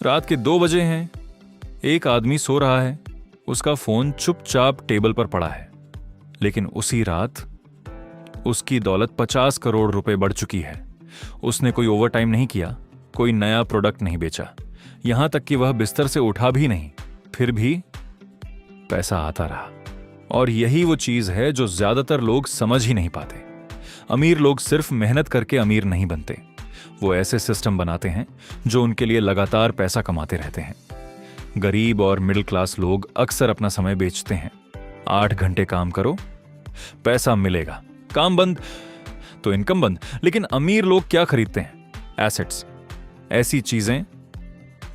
रात के 2 बजे हैं, एक आदमी सो रहा है, उसका फोन चुपचाप टेबल पर पड़ा है, लेकिन उसी रात उसकी दौलत 50 करोड़ रुपए बढ़ चुकी है। उसने कोई ओवरटाइम नहीं किया, कोई नया प्रोडक्ट नहीं बेचा, यहां तक कि वह बिस्तर से उठा भी नहीं, फिर भी पैसा आता रहा। और यही वो चीज है जो ज्यादातर लोग समझ ही नहीं पाते। अमीर लोग सिर्फ मेहनत करके अमीर नहीं बनते, वो ऐसे सिस्टम बनाते हैं जो उनके लिए लगातार पैसा कमाते रहते हैं। गरीब और मिडिल क्लास लोग अक्सर अपना समय बेचते हैं। 8 घंटे काम करो, पैसा मिलेगा, काम बंद तो इनकम बंद। लेकिन अमीर लोग क्या खरीदते हैं? एसेट्स, ऐसी चीजें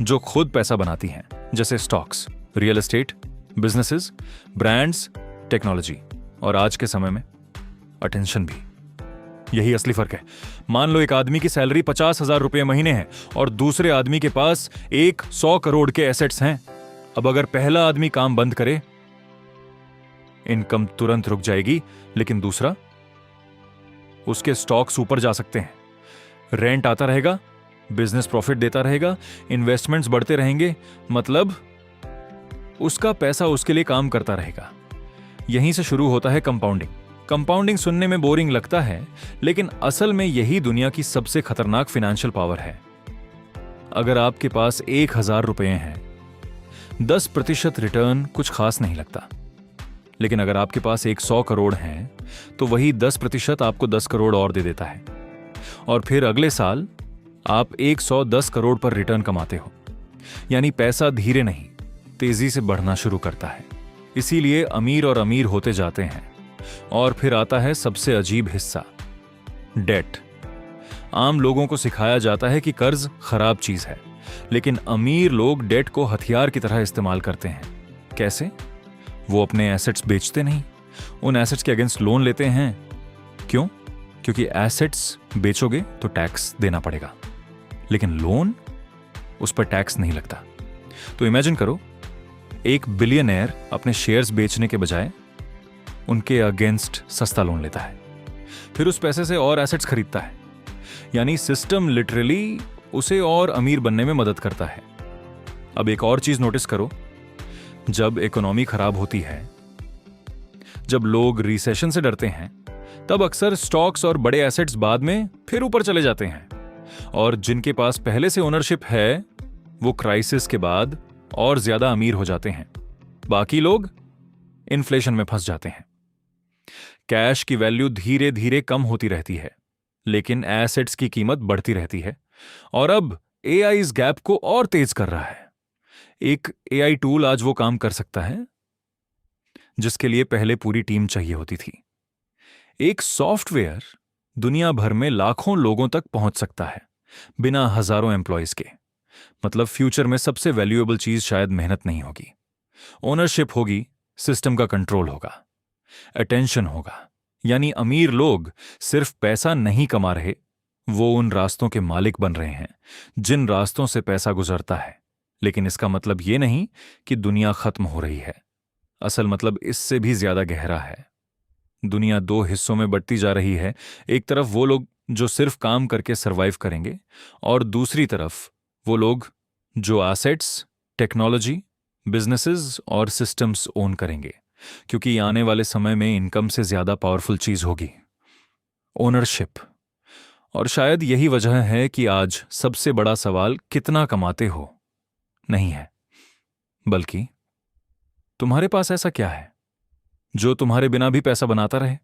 जो खुद पैसा बनाती हैं, जैसे stocks, real estate, businesses, brands, technology और आज के समय में अटेंशन भी। यही असली फर्क है। मान लो एक आदमी की सैलरी 50,000 रुपये महीने है और दूसरे आदमी के पास 100 करोड़ के एसेट्स हैं। अब अगर पहला आदमी काम बंद करे, इनकम तुरंत रुक जाएगी, लेकिन दूसरा, उसके स्टॉक्स ऊपर जा सकते हैं, रेंट आता रहेगा, बिजनेस प्रॉफिट देता रहेगा, इन्वेस्टमेंट्स बढ़ते रहेंगे, मतलब उसका पैसा उसके लिए काम करता रहेगा। यहीं से शुरू होता है कंपाउंडिंग। कंपाउंडिंग सुनने में बोरिंग लगता है, लेकिन असल में यही दुनिया की सबसे खतरनाक फाइनेंशियल पावर है। अगर आपके पास 1,000 रुपए हैं, 10% रिटर्न कुछ खास नहीं लगता। लेकिन अगर आपके पास 100 करोड़ हैं, तो वही 10% आपको 10 करोड़ और दे देता है। और फिर अगले साल आप 110 करोड़ पर रिटर्न कमाते हो। यानी पैसा धीरे नहीं, तेजी से बढ़ना शुरू करता है। इसीलिए अमीर और अमीर होते जाते हैं। और फिर आता है सबसे अजीब हिस्सा, डेट। आम लोगों को सिखाया जाता है कि कर्ज खराब चीज है, लेकिन अमीर लोग डेट को हथियार की तरह इस्तेमाल करते हैं। कैसे? वो अपने एसेट्स बेचते नहीं, उन एसेट्स के अगेंस्ट लोन लेते हैं। क्यों? क्योंकि एसेट्स बेचोगे तो टैक्स देना पड़ेगा, लेकिन लोन, उस पर टैक्स नहीं लगता। तो इमेजिन करो, एक बिलियनर अपने शेयर्स बेचने के बजाय उनके अगेंस्ट सस्ता लोन लेता है, फिर उस पैसे से और एसेट्स खरीदता है। यानी सिस्टम लिटरली उसे और अमीर बनने में मदद करता है। अब एक और चीज नोटिस करो, जब इकोनॉमी खराब होती है, जब लोग रिसेशन से डरते हैं, तब अक्सर स्टॉक्स और बड़े एसेट्स बाद में फिर ऊपर चले जाते हैं। और जिनके पास पहले से ओनरशिप है, वो क्राइसिस के बाद और ज्यादा अमीर हो जाते हैं। बाकी लोग इन्फ्लेशन में फंस जाते हैं। कैश की वैल्यू धीरे धीरे कम होती रहती है, लेकिन एसेट्स की कीमत बढ़ती रहती है। और अब एआई इस गैप को और तेज कर रहा है। एक एआई टूल आज वो काम कर सकता है जिसके लिए पहले पूरी टीम चाहिए होती थी। एक सॉफ्टवेयर दुनिया भर में लाखों लोगों तक पहुंच सकता है बिना हजारों एम्प्लॉयज के। मतलब फ्यूचर में सबसे वैल्यूएबल चीज शायद मेहनत नहीं होगी, ओनरशिप होगी, सिस्टम का कंट्रोल होगा, अटेंशन होगा। यानी अमीर लोग सिर्फ पैसा नहीं कमा रहे, वो उन रास्तों के मालिक बन रहे हैं जिन रास्तों से पैसा गुजरता है। लेकिन इसका मतलब ये नहीं कि दुनिया खत्म हो रही है। असल मतलब इससे भी ज्यादा गहरा है। दुनिया 2 हिस्सों में बढ़ती जा रही है। एक तरफ वो लोग जो सिर्फ काम करके सरवाइव करेंगे, और दूसरी तरफ वो लोग जो एसेट्स, टेक्नोलॉजी, बिजनेसेस और सिस्टम्स ओन करेंगे। क्योंकि आने वाले समय में इनकम से ज्यादा पावरफुल चीज होगी ओनरशिप। और शायद यही वजह है कि आज सबसे बड़ा सवाल कितना कमाते हो नहीं है, बल्कि तुम्हारे पास ऐसा क्या है जो तुम्हारे बिना भी पैसा बनाता रहे।